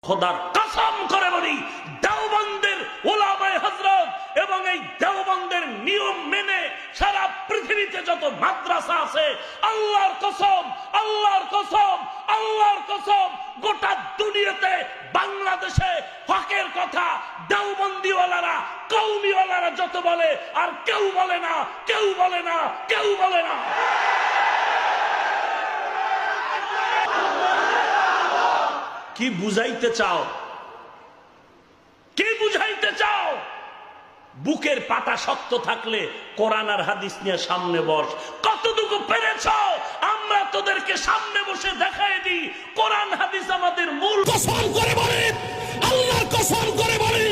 খোদার কসম করে বলি, দেওবন্দের উলামায়ে হযরত এবং এই দেওবন্দের নিয়ম মেনে সারা পৃথিবীতে যত মাদ্রাসা আছে, আল্লাহর কসম, আল্লাহর কসম, আল্লাহর কসম, গোটা দুনিয়াতে বাংলাদেশে হকের কথা দেওবন্দিওয়ালারা, কওমিওয়ালারা যত বলে আর কেউ বলে না, কেউ বলে না, কেউ বলে না। কি বুঝাইতে চাও? কি বুঝাইতে চাও? বুকের পাতা শক্ত থাকলে কোরআন আর হাদিস নিয়ে সামনে বস। কতটুকু পেরেছ? আমরা তোদেরকে সামনে বসে দেখাই দিই কোরআন হাদিস আমাদের মূল। কসম করে বলে, আল্লাহর কসম করে বলে,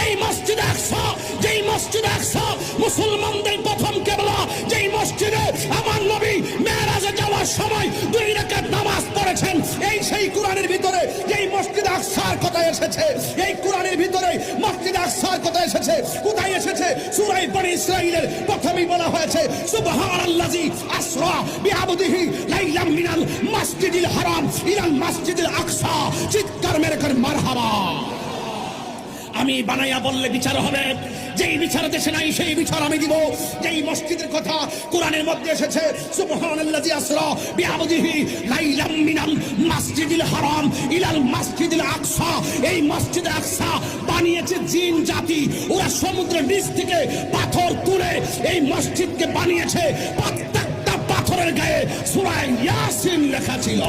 এই মসজিদ আকসা, যেই মসজিদ আকসা মুসলমানদের প্রথম কিবলা, যেই মসজিদে আমার নবী মেরাজে যাওয়ার সময় 2 রাকাত নামাজ পড়েছেন, এই সেই কোরআনের ভিতরে যেই মসজিদ আকসার কথা এসেছে, এই কোরআনের ভিতরে মসজিদ আকসার কথা এসেছে। কোথায় এসেছে? সূরা বনী ইসরাঈলের প্রথমেই বলা হয়েছে সুবহানাল্লাযী আসরা বিআবদিহি লাইলাম মিনাল মাসজিদিল হারাম ইলাল মাসজিদিল আকসা। চিৎকার মেরে কর মারহাবা। আমি বানাইয়া বললে বিচার হবে, যেই বিচার দেশে নাই সেই বিচার আমি দিব। যেই মসজিদের কথা কোরআনের মধ্যে এসেছে সুবহানাল্লাযী আসরা বিআবদিহি লাইলাম মিনাল মাসজিদিল হারাম ইলাল মাসজিদিল আকসা, এই মসজিদ আকসা বানিয়েছে জিন জাতি। ওরা সমুদ্রের নিচ থেকে পাথর তুলে এই মসজিদকে বানিয়েছে। প্রত্যেকটা পাথরের গায়ে সূরা ইয়াসিন লেখা ছিল।